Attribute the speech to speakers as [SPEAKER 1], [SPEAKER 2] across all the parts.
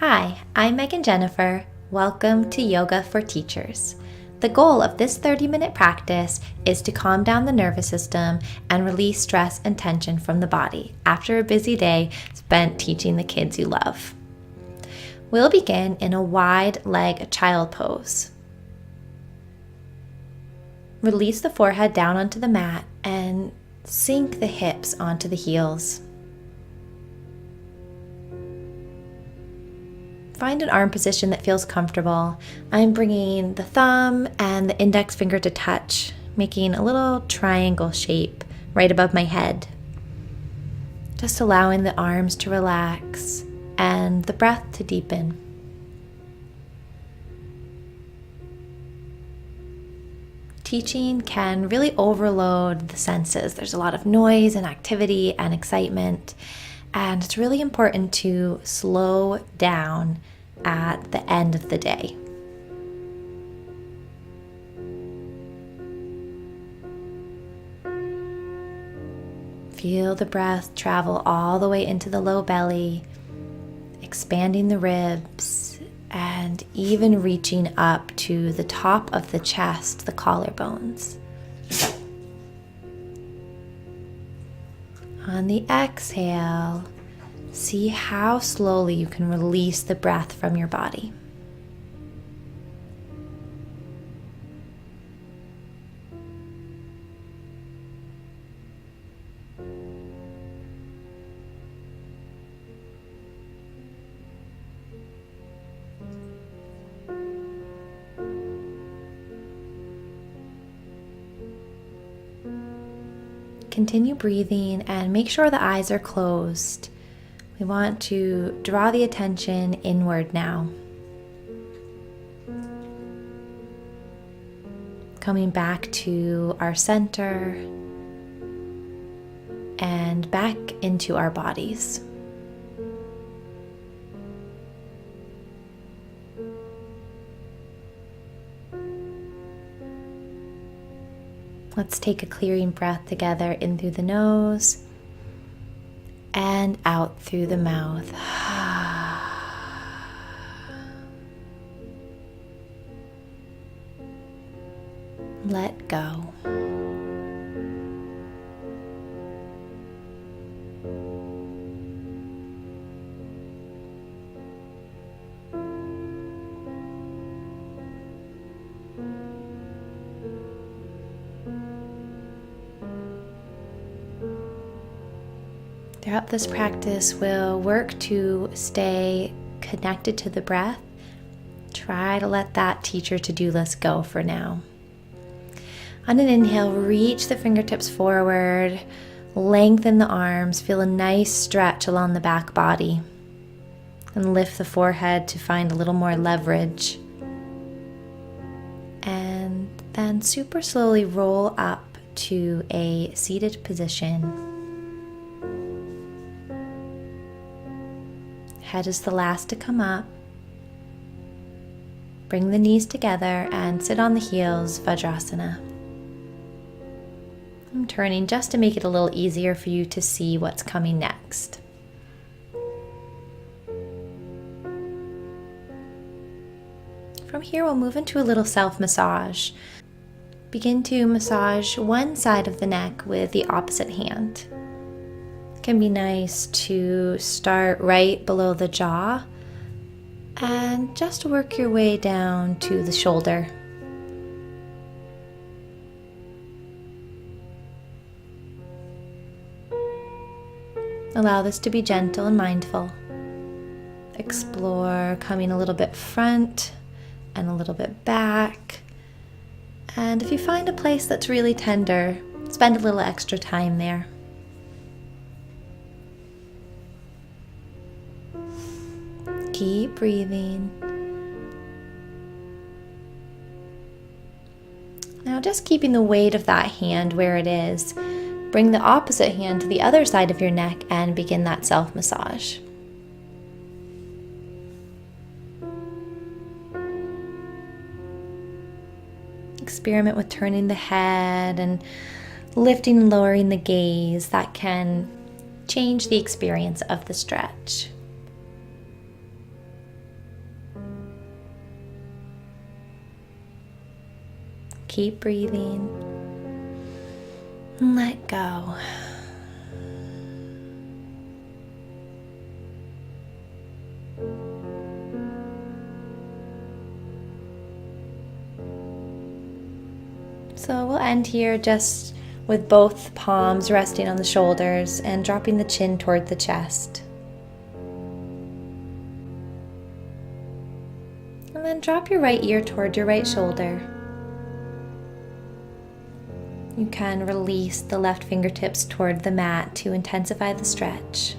[SPEAKER 1] Hi, I'm Megan Jennifer. Welcome to Yoga for Teachers. The goal of this 30-minute practice is to calm down the nervous system and release stress and tension from the body after a busy day spent teaching the kids you love. We'll begin in a wide leg child pose. Release the forehead down onto the mat and sink the hips onto the heels. Find an arm position that feels comfortable. I'm bringing the thumb and the index finger to touch, making a little triangle shape right above my head. Just allowing the arms to relax and the breath to deepen. Teaching can really overload the senses. There's a lot of noise and activity and excitement. And it's really important to slow down at the end of the day. Feel the breath travel all the way into the low belly, expanding the ribs, and even reaching up to the top of the chest, the collarbones. On the exhale, see how slowly you can release the breath from your body. Continue breathing and make sure the eyes are closed. We want to draw the attention inward now. Coming back to our center and back into our bodies. Let's take a clearing breath together in through the nose and out through the mouth. Let go. Throughout this practice, we'll work to stay connected to the breath. Try to let that teacher to-do list go for now. On an inhale, reach the fingertips forward, lengthen the arms, feel a nice stretch along the back body, and lift the forehead to find a little more leverage. And then super slowly roll up to a seated position. Head is the last to come up. Bring the knees together and sit on the heels, Vajrasana. I'm turning just to make it a little easier for you to see what's coming next. From here, we'll move into a little self-massage. Begin to massage one side of the neck with the opposite hand. It can be nice to start right below the jaw and just work your way down to the shoulder. Allow this to be gentle and mindful. Explore coming a little bit front and a little bit back. And if you find a place that's really tender, spend a little extra time there. Keep breathing. Now just keeping the weight of that hand where it is, bring the opposite hand to the other side of your neck and begin that self-massage. Experiment with turning the head and lifting and lowering the gaze. That can change the experience of the stretch. Keep breathing. And let go. So we'll end here just with both palms resting on the shoulders and dropping the chin toward the chest. And then drop your right ear toward your right shoulder. You can release the left fingertips toward the mat to intensify the stretch.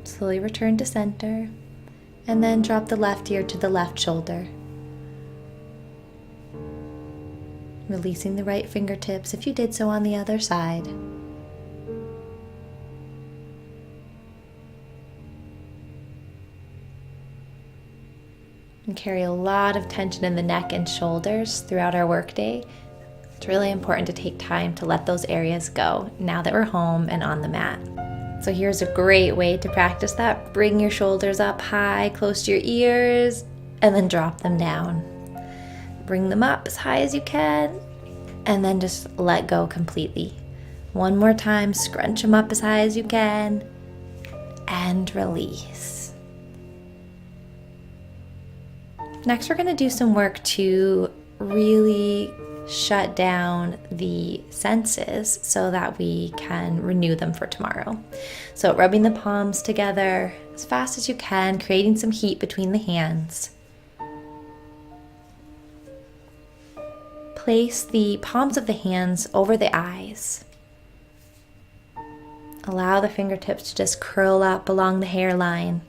[SPEAKER 1] Slowly return to center, and then drop the left ear to the left shoulder. Releasing the right fingertips if you did so on the other side. And carry a lot of tension in the neck and shoulders throughout our workday. It's really important to take time to let those areas go now that we're home and on the mat. So here's a great way to practice that. Bring your shoulders up high, close to your ears, and then drop them down. Bring them up as high as you can, and then just let go completely. One more time, scrunch them up as high as you can, and release. Next, we're going to do some work to really shut down the senses so that we can renew them for tomorrow. So rubbing the palms together as fast as you can, creating some heat between the hands. Place the palms of the hands over the eyes. Allow the fingertips to just curl up along the hairline.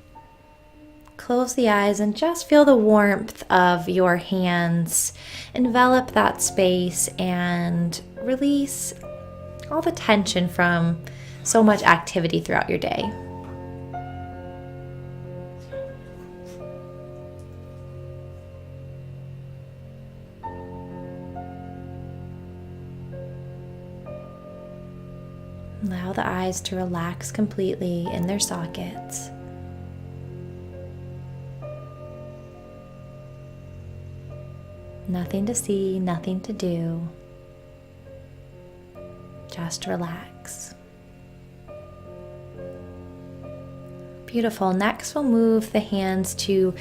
[SPEAKER 1] Close the eyes and just feel the warmth of your hands. Envelop that space and release all the tension from so much activity throughout your day. Allow the eyes to relax completely in their sockets. Nothing to see, nothing to do. Just relax. Beautiful. Next, we'll move the hands to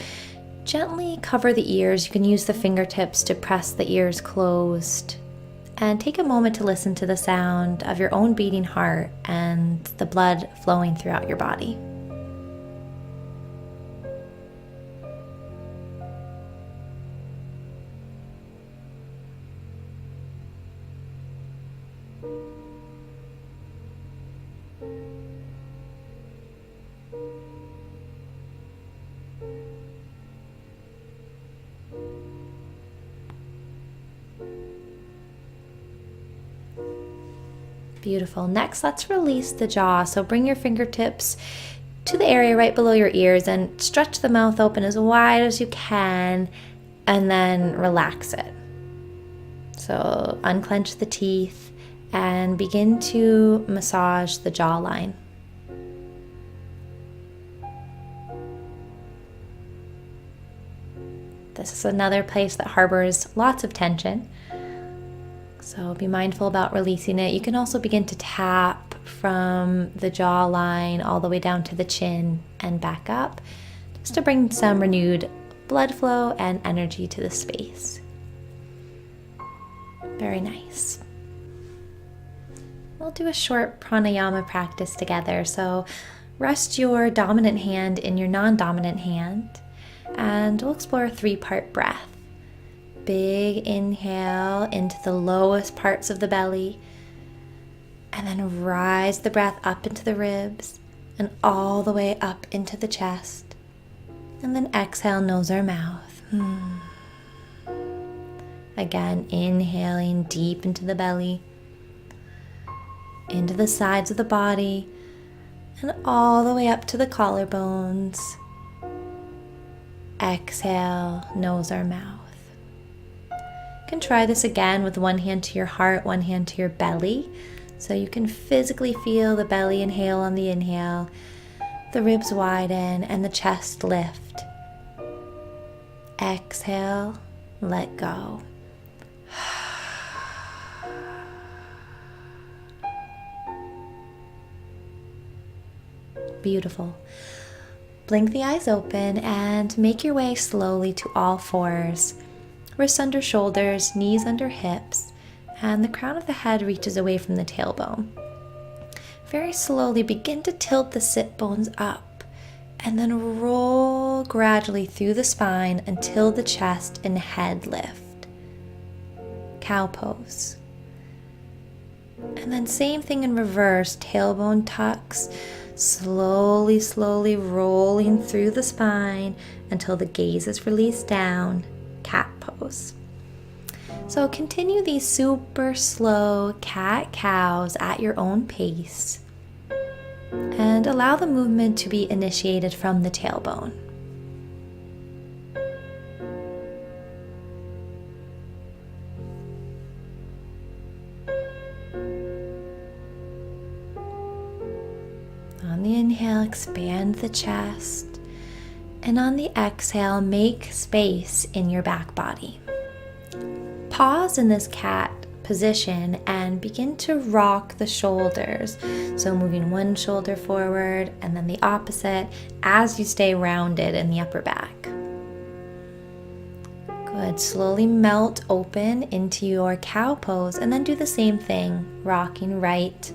[SPEAKER 1] gently cover the ears. You can use the fingertips to press the ears closed. And take a moment to listen to the sound of your own beating heart and the blood flowing throughout your body. Beautiful. Next, let's release the jaw. So bring your fingertips to the area right below your ears and stretch the mouth open as wide as you can, and then relax it. So unclench the teeth and begin to massage the jawline. This is another place that harbors lots of tension. So be mindful about releasing it. You can also begin to tap from the jawline all the way down to the chin and back up, just to bring some renewed blood flow and energy to the space. Very nice. We'll do a short pranayama practice together. So rest your dominant hand in your non-dominant hand, and we'll explore a 3-part breath. Big inhale into the lowest parts of the belly, and then rise the breath up into the ribs and all the way up into the chest. And then exhale, nose or mouth. Again, inhaling deep into the belly, into the sides of the body, and all the way up to the collarbones. Exhale, nose or mouth. You can try this again with one hand to your heart, one hand to your belly. So you can physically feel the belly inhale on the inhale, the ribs widen, and the chest lift. Exhale, let go. Beautiful. Blink the eyes open and make your way slowly to all fours. Wrists under shoulders, knees under hips, and the crown of the head reaches away from the tailbone. Very slowly begin to tilt the sit bones up and then roll gradually through the spine until the chest and head lift. Cow pose. And then same thing in reverse, tailbone tucks, slowly rolling through the spine until the gaze is released down, cat pose. So continue these super slow cat-cows at your own pace and allow the movement to be initiated from the tailbone. On the inhale, expand the chest, and on the exhale, make space in your back body. Pause in this cat position and begin to rock the shoulders. So moving one shoulder forward and then the opposite as you stay rounded in the upper back. Good. Slowly melt open into your cow pose and then do the same thing, rocking right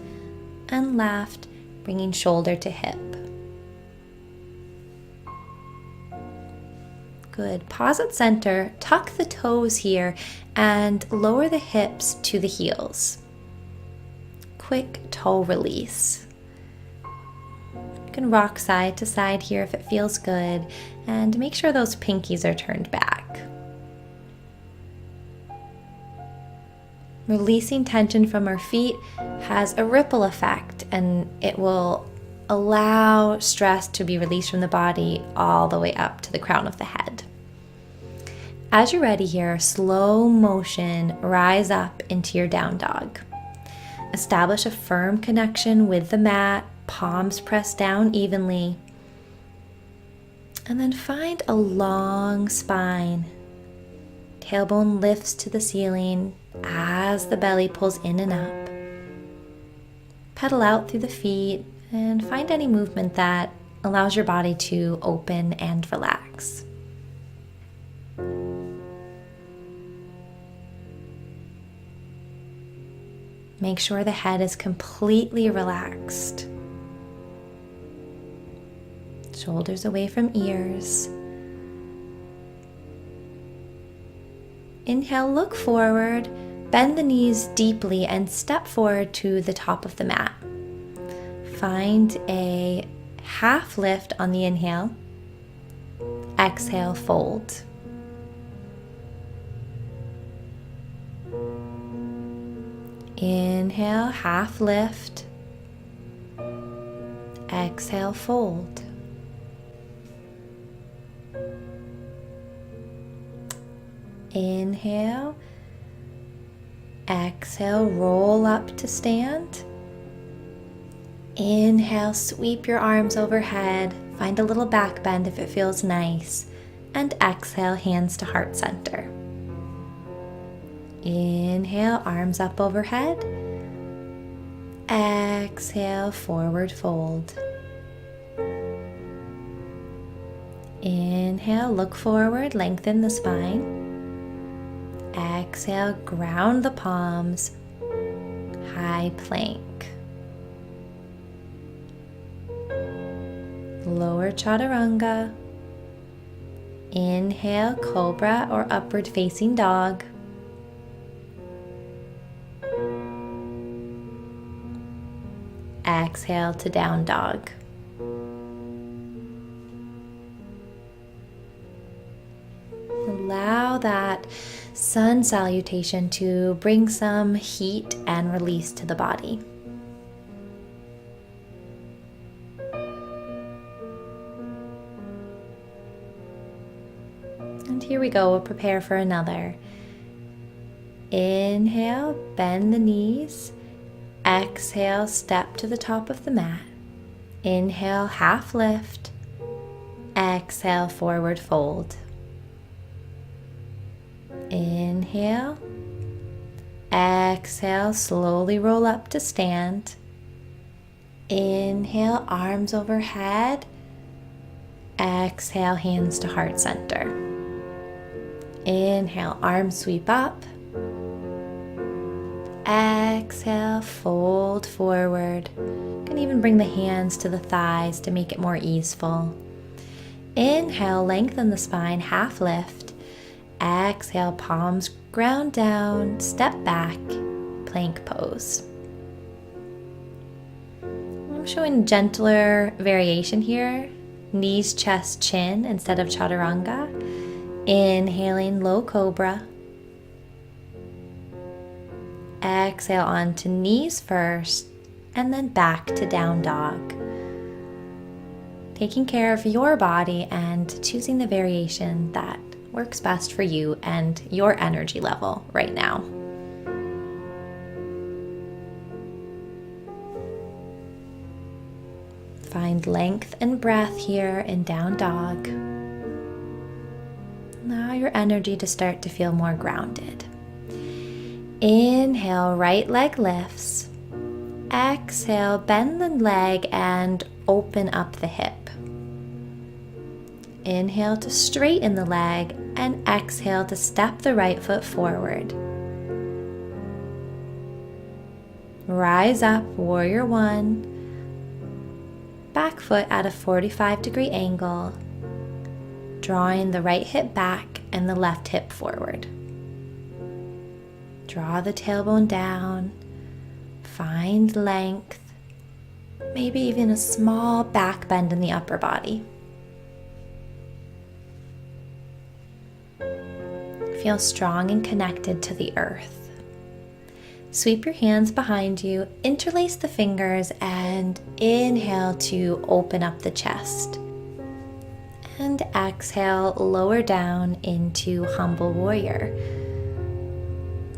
[SPEAKER 1] and left, bringing shoulder to hip. Good. Pause at center, tuck the toes here, and lower the hips to the heels. Quick toe release. You can rock side to side here if it feels good, and make sure those pinkies are turned back. Releasing tension from our feet has a ripple effect, and it will allow stress to be released from the body all the way up to the crown of the head. As you're ready here, slow motion, rise up into your down dog. Establish a firm connection with the mat, palms pressed down evenly. And then find a long spine. Tailbone lifts to the ceiling as the belly pulls in and up. Pedal out through the feet and find any movement that allows your body to open and relax. Make sure the head is completely relaxed. Shoulders away from ears. Inhale, look forward, bend the knees deeply and step forward to the top of the mat. Find a half lift on the inhale. Exhale, fold. Inhale, half lift. Exhale, fold. Inhale. Exhale, roll up to stand. Inhale, sweep your arms overhead. Find a little back bend if it feels nice. And exhale, hands to heart center. Inhale, arms up overhead. Exhale, forward fold. Inhale, look forward, lengthen the spine. Exhale, ground the palms, high plank. Lower chaturanga. Inhale, cobra or upward facing dog. Exhale to down dog. Allow that sun salutation to bring some heat and release to the body. And here we go, we'll prepare for another. Inhale, bend the knees. Exhale, step to the top of the mat. Inhale, half lift. Exhale, forward fold. Inhale. Exhale, slowly roll up to stand. Inhale, arms overhead. Exhale, hands to heart center. Inhale, arms sweep up. Exhale, fold forward. You can even bring the hands to the thighs to make it more easeful. Inhale, lengthen the spine, half lift. Exhale, palms ground down, step back, plank pose. I'm showing gentler variation here. Knees, chest, chin instead of chaturanga. Inhaling, low cobra. Exhale onto knees first, and then back to down dog. Taking care of your body and choosing the variation that works best for you and your energy level right now. Find length and breath here in down dog. Allow your energy to start to feel more grounded. Inhale, right leg lifts. Exhale, bend the leg and open up the hip. Inhale to straighten the leg and exhale to step the right foot forward. Rise up, warrior one. Back foot at a 45-degree angle, drawing the right hip back and the left hip forward. Draw the tailbone down, find length, maybe even a small back bend in the upper body. Feel strong and connected to the earth. Sweep your hands behind you, interlace the fingers, and inhale to open up the chest. And exhale, lower down into humble warrior.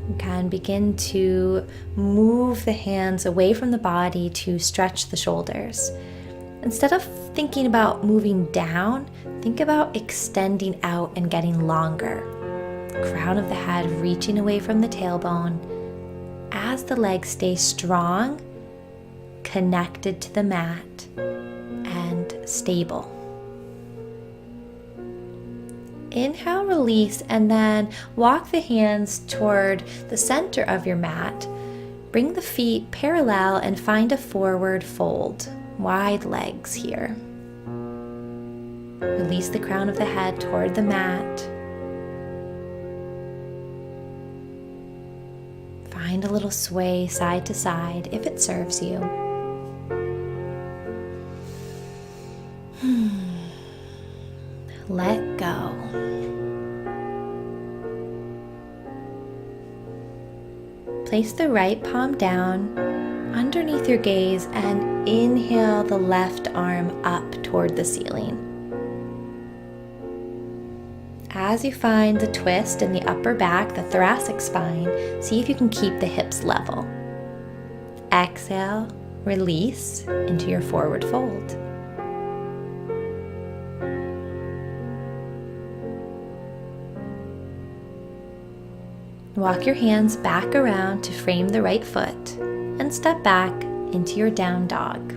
[SPEAKER 1] You can begin to move the hands away from the body to stretch the shoulders. Instead of thinking about moving down, think about extending out and getting longer. Crown of the head reaching away from the tailbone as the legs stay strong, connected to the mat, and stable. Inhale, release, and then walk the hands toward the center of your mat. Bring the feet parallel and find a forward fold. Wide legs here. Release the crown of the head toward the mat. Find a little sway side to side if it serves you. Let go. Place the right palm down underneath your gaze and inhale the left arm up toward the ceiling. As you find the twist in the upper back, the thoracic spine, see if you can keep the hips level. Exhale, release into your forward fold. Walk your hands back around to frame the right foot and step back into your down dog.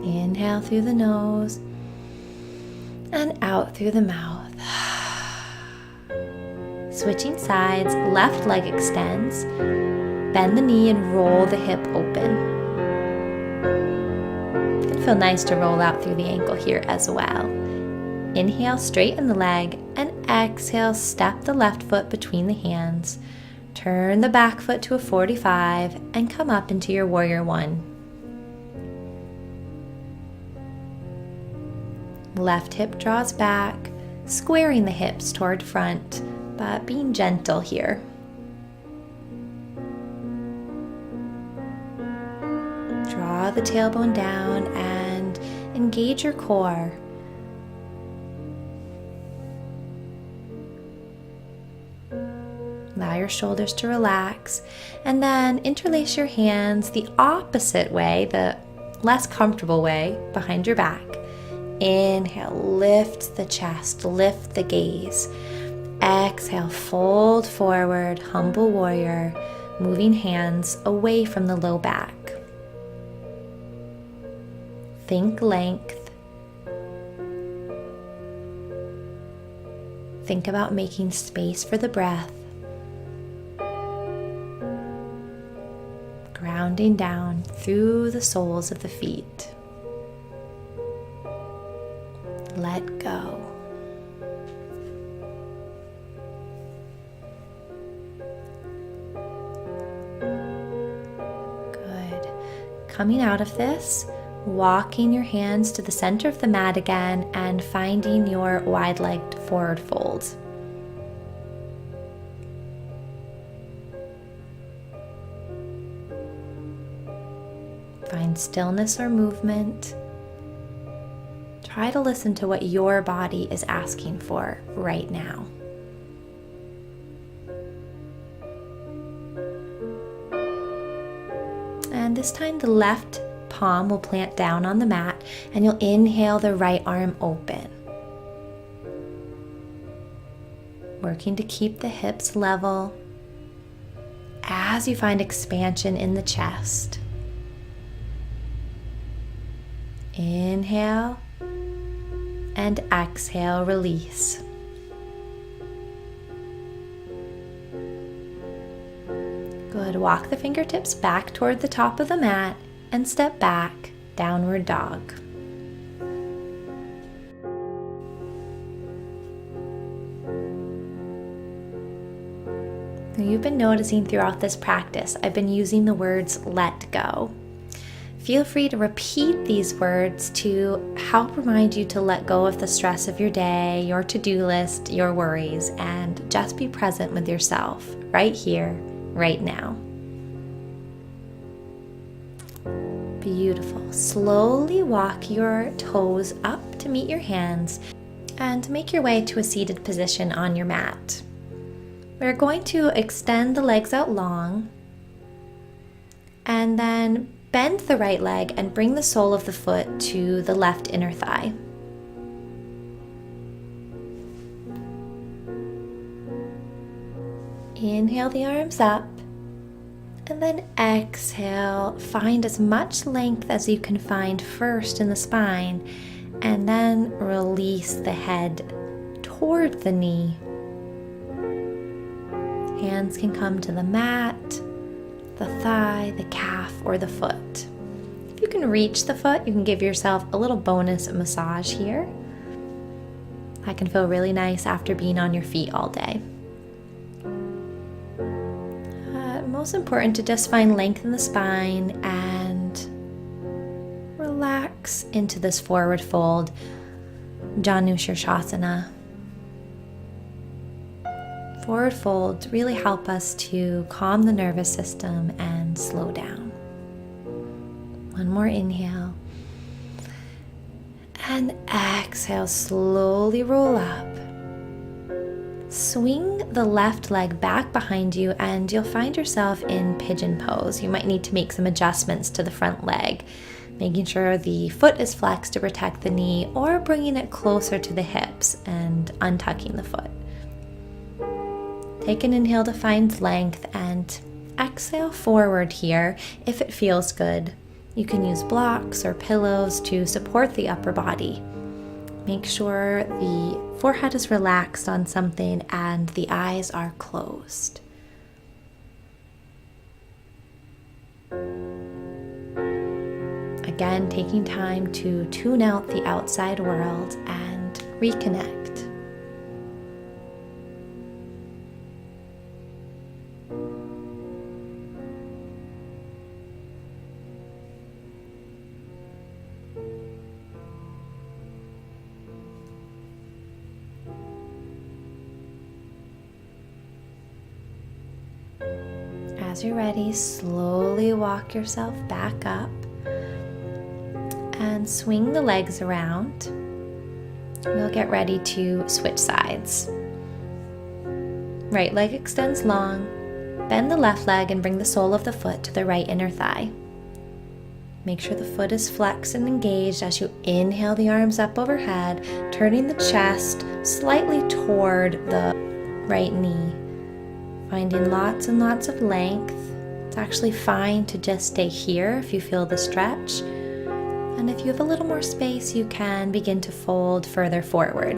[SPEAKER 1] Inhale through the nose and out through the mouth. Switching sides, left leg extends. Bend the knee and roll the hip open. It can feel nice to roll out through the ankle here as well. Inhale, straighten the leg, and exhale, step the left foot between the hands. Turn the back foot to a 45 and come up into your warrior one. Left hip draws back, squaring the hips toward front, but being gentle here. Draw the tailbone down and engage your core. Allow your shoulders to relax, and then interlace your hands the opposite way, the less comfortable way, behind your back. Inhale, lift the chest, lift the gaze. Exhale, fold forward, humble warrior, moving hands away from the low back. Think length. Think about making space for the breath. Grounding down through the soles of the feet. Let go. Good. Coming out of this, walking your hands to the center of the mat again and finding your wide-legged forward fold. Find stillness or movement. Try to listen to what your body is asking for right now. And this time the left palm will plant down on the mat, and you'll inhale the right arm open. Working to keep the hips level as you find expansion in the chest. Inhale and exhale, release. Good. Walk the fingertips back toward the top of the mat and step back, downward dog. Now, you've been noticing throughout this practice, I've been using the words let go. Feel free to repeat these words to help remind you to let go of the stress of your day, your to-do list, your worries, and just be present with yourself right here, right now. Beautiful. Slowly walk your toes up to meet your hands and make your way to a seated position on your mat. We're going to extend the legs out long and then bend the right leg and bring the sole of the foot to the left inner thigh. Inhale the arms up, and then exhale. Find as much length as you can find first in the spine, and then release the head toward the knee. Hands can come to the mat, the thigh, the calf, or the foot. If you can reach the foot, you can give yourself a little bonus massage here. That can feel really nice after being on your feet all day. Most important to just find length in the spine and relax into this forward fold, Janu Shavasana. Forward folds really help us to calm the nervous system and slow down. One more inhale. And exhale, slowly roll up. Swing the left leg back behind you and you'll find yourself in pigeon pose. You might need to make some adjustments to the front leg, making sure the foot is flexed to protect the knee or bringing it closer to the hips and untucking the foot. Take an inhale to find length and exhale forward here if it feels good. You can use blocks or pillows to support the upper body. Make sure the forehead is relaxed on something and the eyes are closed. Again, taking time to tune out the outside world and reconnect. As you're ready, slowly walk yourself back up and swing the legs around. We'll get ready to switch sides. Right leg extends long. Bend the left leg and bring the sole of the foot to the right inner thigh. Make sure the foot is flexed and engaged as you inhale the arms up overhead, turning the chest slightly toward the right knee. Finding lots and lots of length. It's actually fine to just stay here if you feel the stretch. And if you have a little more space, you can begin to fold further forward.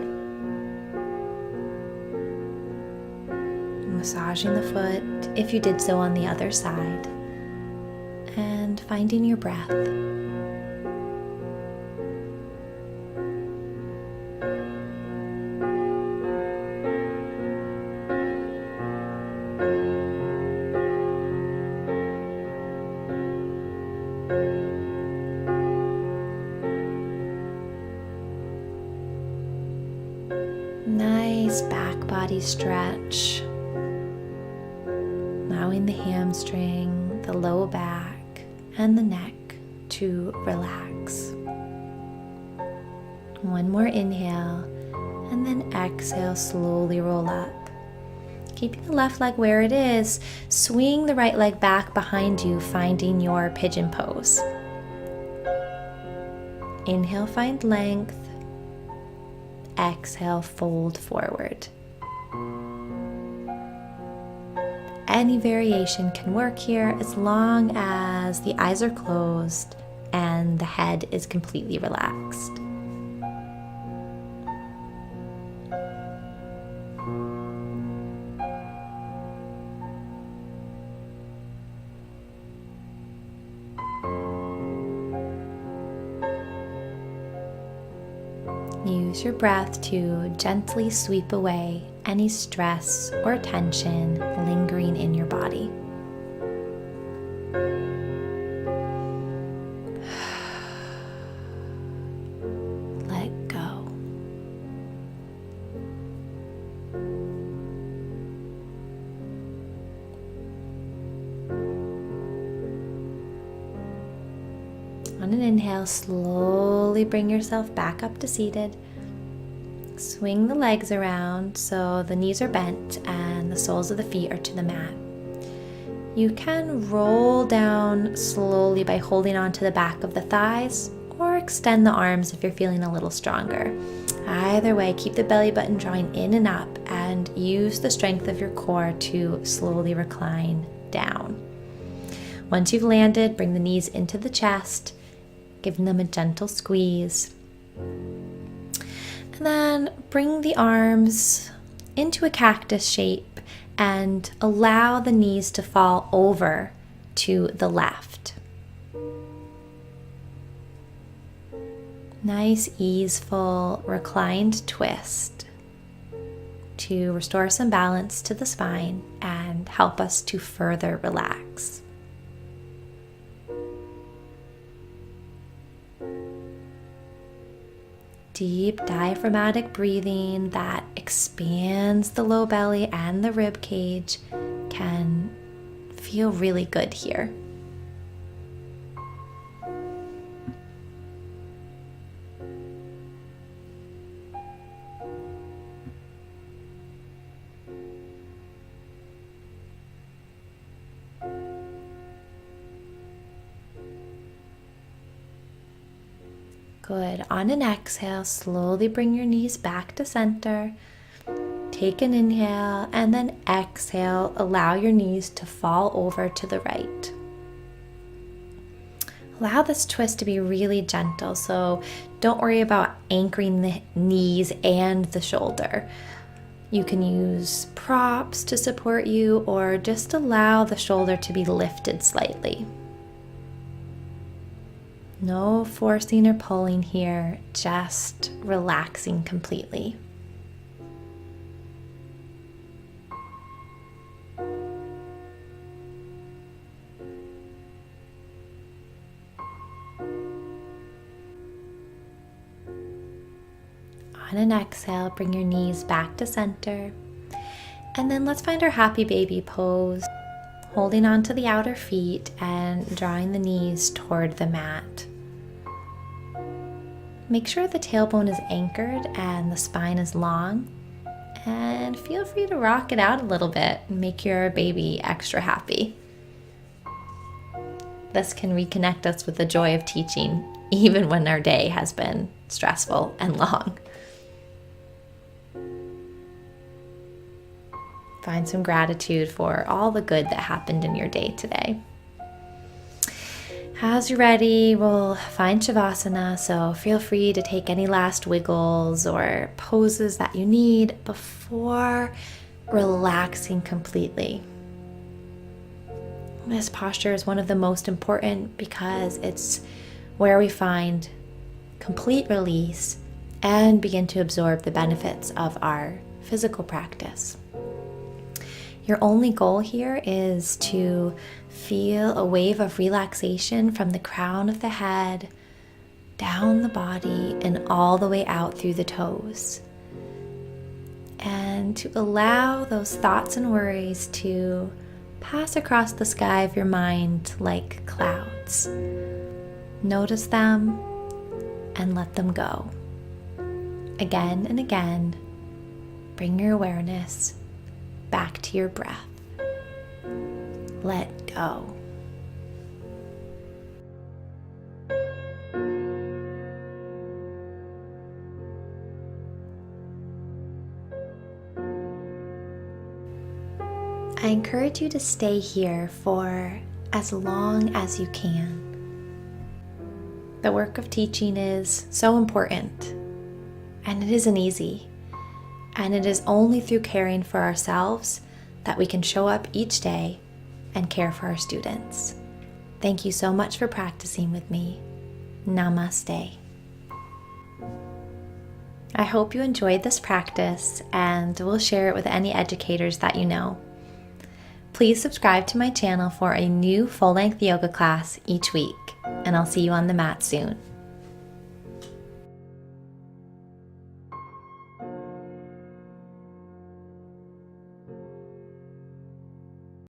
[SPEAKER 1] Massaging the foot if you did so on the other side. And finding your breath. Nice back body stretch. Allowing the hamstring, the low back, and the neck to relax. One more inhale, and then exhale, slowly roll up. Keeping the left leg where it is, swing the right leg back behind you, finding your pigeon pose. Inhale, find length. Exhale, fold forward. Any variation can work here as long as the eyes are closed and the head is completely relaxed. Use your breath to gently sweep away any stress or tension lingering in your body. Let go. On an inhale, slowly bring yourself back up to seated. Swing the legs around so the knees are bent and the soles of the feet are to the mat. You can roll down slowly by holding on to the back of the thighs or extend the arms if you're feeling a little stronger. Either way, keep the belly button drawing in and up and use the strength of your core to slowly recline down. Once you've landed, bring the knees into the chest, giving them a gentle squeeze. And then bring the arms into a cactus shape and allow the knees to fall over to the left. Nice, easeful, reclined twist to restore some balance to the spine and help us to further relax. Deep diaphragmatic breathing that expands the low belly and the rib cage can feel really good here. Good. On an exhale, slowly bring your knees back to center. Take an inhale and then exhale. Allow your knees to fall over to the right. Allow this twist to be really gentle, so don't worry about anchoring the knees and the shoulder. You can use props to support you or just allow the shoulder to be lifted slightly. No forcing or pulling here, just relaxing completely. On an exhale, bring your knees back to center. And then let's find our happy baby pose, holding on to the outer feet and drawing the knees toward the mat. Make sure the tailbone is anchored and the spine is long, And feel free to rock it out a little bit and make your baby extra happy. This can reconnect us with the joy of teaching, even when our day has been stressful and long. Find some gratitude for all the good that happened in your day today. As you're ready, we'll find Shavasana, so feel free to take any last wiggles or poses that you need before relaxing completely. This posture is one of the most important because it's where we find complete release and begin to absorb the benefits of our physical practice. Your only goal here is to feel a wave of relaxation from the crown of the head, down the body, and all the way out through the toes. And to allow those thoughts and worries to pass across the sky of your mind like clouds. Notice them and let them go. Again and again, bring your awareness back to your breath. Let go. I encourage you to stay here for as long as you can. The work of teaching is so important, and it isn't easy. And it is only through caring for ourselves that we can show up each day and care for our students. Thank you so much for practicing with me. Namaste. I hope you enjoyed this practice and will share it with any educators that you know. Please subscribe to my channel for a new full-length yoga class each week, and I'll see you on the mat soon.